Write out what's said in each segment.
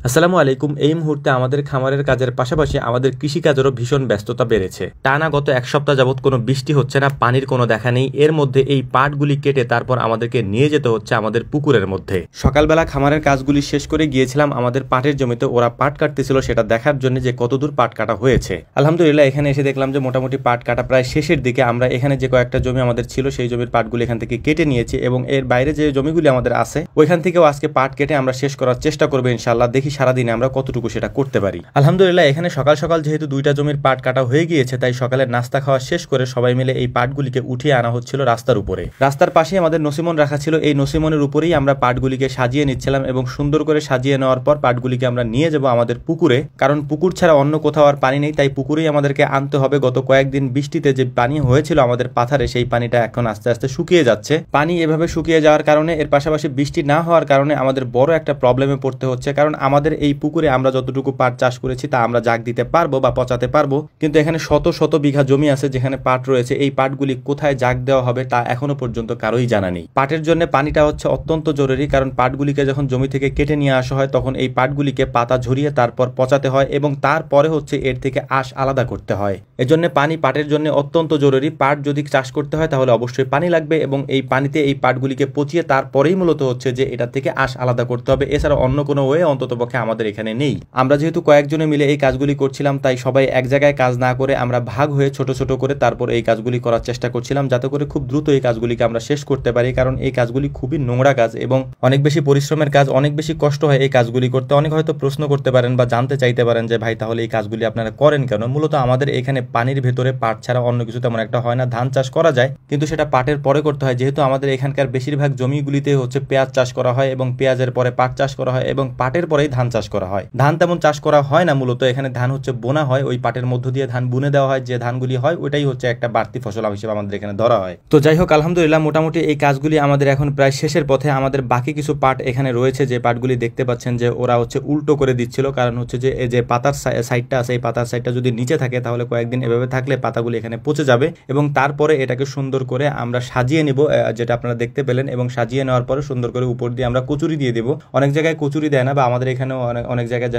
আসসালামু আলাইকুম। এই মুহূর্তে আমাদের খামারের কাজের পাশাপাশি আমাদের কৃষিকাজেরও ভীষণ ব্যস্ততা বেড়েছে। টানা গত এক সপ্তাহ যাবৎ কোনো বৃষ্টি হচ্ছে না, পানির কোনো দেখা নেই। এর মধ্যে এই পাটগুলি কেটে তারপর আমাদেরকে নিয়ে যেতে হচ্ছে আমাদের পুকুরের মধ্যে। সকালবেলা খামারের কাজগুলি শেষ করে গিয়েছিলাম আমাদের পাটের জমিতে, ওরা পাট কাটতেছিল সেটা দেখার জন্য যে কতদূর পাট কাটা হয়েছে। আলহামদুলিল্লাহ এখানে এসে দেখলাম যে মোটামুটি পাট কাটা প্রায় শেষের দিকে। আমরা এখানে যে কয়েকটা জমি আমাদের ছিল সেই জমির পাটগুলি এখান থেকে কেটে নিয়েছি এবং এর বাইরে যে জমিগুলি আমাদের আছে ওইখান থেকেও আজকে পাট কেটে আমরা শেষ করার চেষ্টা করবো ইনশাআল্লাহ। দেখি সারাদিনে আমরা কতটুকু সেটা করতে পারি। আলহামদুলিল্লাহ এখানে সকাল সকাল যেহেতু দুইটা জমির পাট কাটা হয়ে গিয়েছে, তাই সকালের নাস্তা খাওয়া শেষ করে সবাই মিলে এই পাটগুলিকে উঠিয়ে আনা হচ্ছিল রাস্তার উপরে। রাস্তার পাশে আমাদের নসিমন রাখা ছিল, এই নসিমনের উপরেই আমরা পাটগুলিকে সাজিয়ে নিচ্ছিলাম এবং সুন্দর করে সাজিয়ে নেওয়ার পর পাটগুলিকে আমরা নিয়ে যাব আমাদের পুকুরে, কারণ পুকুর ছাড়া অন্য কোথাও আর পানি নেই, তাই পুকুরেই আমাদেরকে আনতে হবে। গত কয়েকদিন বৃষ্টিতে যে পানি হয়েছিল আমাদের পাথারে, সেই পানিটা এখন আস্তে আস্তে শুকিয়ে যাচ্ছে। পানি এভাবে শুকিয়ে যাওয়ার কারণে, এর পাশাপাশি বৃষ্টি না হওয়ার কারণে আমাদের বড় একটা প্রবলেমে পড়তে হচ্ছে, কারণ আমাদের এই পুকুরে আমরা যতটুকু পাট চাষ করেছি তা আমরা জাগ দিতে পারবো বা পচাতে পারবো, কিন্তু এখানে শত শত বিঘা জমি আছে যেখানে পাট রয়েছে। এই পাটগুলি কোথায় জাগ দেওয়া হবে তা এখনো পর্যন্ত কারোই জানা নেই। পাটের জন্য পানিটা হচ্ছে অত্যন্ত জরুরি, কারণ পাটগুলিকে যখন জমি থেকে কেটে নিয়ে আসা হয় তখন এই পাটগুলিকে পাতা ঝরিয়ে তারপর পচাতে হয় এবং তারপরে হচ্ছে এর থেকে আঁশ আলাদা করতে হয়। এজন্য পানি পাটের জন্য অত্যন্ত জরুরি। পাট যদি চাষ করতে হয় তাহলে অবশ্যই পানি লাগবে এবং এই পানিতে এই পাটগুলিকে পচিয়ে তারপরেই মূলত হচ্ছে যে এটা থেকে আঁশ আলাদা করতে হবে। এছাড়া অন্য কোনো ওয়ে অন্তত পক্ষে আমাদের এখানে নেই। আমরা যেহেতু কয়েকজনে মিলে এই কাজগুলি করছিলাম, তাই সবাই এক জায়গায় কাজ না করে আমরা ভাগ হয়ে ছোট ছোট করে তারপর এই কাজগুলি করার চেষ্টা করছিলাম, যাতে করে খুব দ্রুত এই কাজগুলিকে আমরা শেষ করতে পারি। কারণ এই কাজগুলি খুবই নোংরা কাজ এবং অনেক বেশি পরিশ্রমের কাজ, অনেক বেশি কষ্ট হয় এই কাজগুলি করতে। অনেক হয়তো প্রশ্ন করতে পারেন বা জানতে চাইতে পারেন যে ভাই তাহলে এই কাজগুলি আপনারা করেন কেন? মূলত আমাদের এখানে পানির ভেতরে পাট ছাড়া অন্য কিছু তেমন একটা হয় না। ধান চাষ করা যায় কিন্তু সেটা পাটের পরে করতে হয়, যেহেতু আমাদের এখানকার বেশিরভাগ জমিগুলিতে হচ্ছে পেঁয়াজ চাষ করা হয় এবং পেঁয়াজের পরে পাট চাষ করা হয় এবং পাটের পরেই ধান চাষ করা হয়। ধান তেমন চাষ করা হয় না, মূলত এখানে ধান হচ্ছে বোনা হয়, ওই পাটের মধ্য দিয়ে ধান বুনে দেওয়া হয়। যে ধানগুলি হয় ওইটাই হচ্ছে একটা বাড়তি ফসল হিসেবে আমাদের এখানে ধরা হয়। তো যাই হোক, আলহামদুলিল্লাহ মোটামুটি এই কাজগুলি আমাদের এখন প্রায় শেষের পথে। আমাদের বাকি কিছু পাট এখানে রয়েছে, যে পাটগুলি দেখতে পাচ্ছেন যে ওরা হচ্ছে উল্টো করে দিচ্ছিল, কারণ হচ্ছে যে এই যে পাতার সাইডটা আছে, এই পাতার সাইডটা যদি নিচে থাকে তাহলে কয়েকদিন এভাবে থাকলে পাতাগুলি এখানে পচে যাবে এবং তারপরে এটাকে সুন্দর করে আমরা সাজিয়ে নিব, যেটা আপনারা দেখতে পেলেন। এবং সাজিয়ে নেওয়ার পরে সুন্দর করে উপর দিয়ে আমরা কচুরি দিয়ে দেবো। অনেক জায়গায় কচুরি দেয় না, বা আমাদের এখানেও অনেক জায়গায়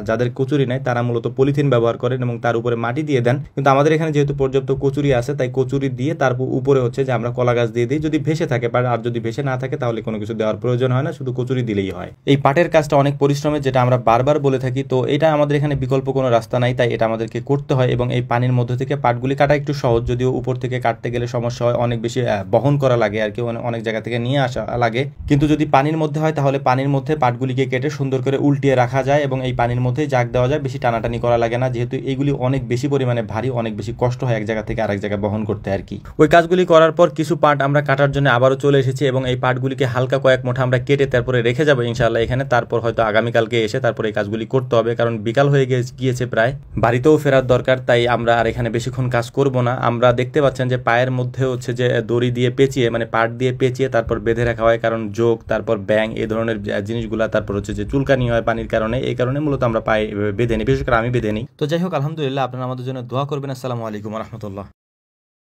যাদের কচুরি নেয় তারা মূলত পলিথিন ব্যবহার করেন এবং তার উপরে মাটি দিয়ে দেন, কিন্তু আমাদের এখানে যেহেতু পর্যাপ্ত কচুরি আছে তাই কচুরি দিয়ে তারপর উপরে হচ্ছে যে আমরা কলা গাছ দিয়ে দিই, যদি ভেসে থাকে। আর যদি ভেসে না থাকে তাহলে কোনো কিছু দেওয়ার প্রয়োজন হয় না, শুধু কচুরি দিলেই হয়। এই পাটের কাজটা অনেক পরিশ্রমের, যেটা আমরা বারবার বলে থাকি। তো এটা আমাদের এখানে বিকল্প কোনো রাস্তা নাই, তাই এটা আমাদেরকে করতে হয়। এবং এই পানির মধ্যে থেকে পাটগুলি কাটা একটু সহজ, যদিও উপর থেকে কাটতে গেলে সমস্যা হয়, অনেক বেশি বহন করা লাগে আর কি, অনেক জায়গা থেকে নিয়ে আসা লাগে। কিন্তু যদি পানির মধ্যে হয় তাহলে পানির মধ্যে পাটগুলিকে কেটে সুন্দর করে উল্টিয়ে রাখা যায় এবং এই পানির মধ্যেই জাগ দেওয়া যায়, বেশি টানাটানি করা লাগে না, যেহেতু এইগুলি অনেক বেশি পরিমাণে ভারী, অনেক বেশি কষ্ট হয় এক জায়গা থেকে আরেক জায়গায় বহন করতে আর কি। ওই কাজগুলি করার পর কিছু পাট আমরা কাটার জন্য আবারও চলে এসেছি এবং এই পাটগুলিকে হালকা কয়েক মুঠা আমরা কেটে তারপরে রেখে যাবো ইনশাআল্লাহ এখানে। তারপর হয়তো আগামীকালকে এসে তারপর এই কাজগুলি করতে হবে, কারণ বিকাল হয়ে গিয়েছে প্রায়, বাড়িতেও ফেরার দরকার। তাই আমরা আর এখানে বেশিক্ষণ কাজ করব না। আমরা দেখতে পাচ্ছেন যে পায়ের মধ্যে হচ্ছে যে দড়ি দিয়ে পেঁচিয়ে, মানে পাট দিয়ে পেঁচিয়ে তারপর বেঁধে রাখা হয়, কারণ যোগ, তারপর ব্যাং, এই ধরনের জিনিসগুলা, তারপর হচ্ছে যে চুলকানি হয় পানির কারণে, এই কারণে মূলত আমরা পায়ে বেঁধে নিই, বিশেষ করে আমি বেঁধে নিই। তো যাই হোক, আলহামদুলিল্লাহ আপনারা আমাদের জন্য দোয়া করবেন। আসসালামু আলাইকুম রহমতুল্লাহ।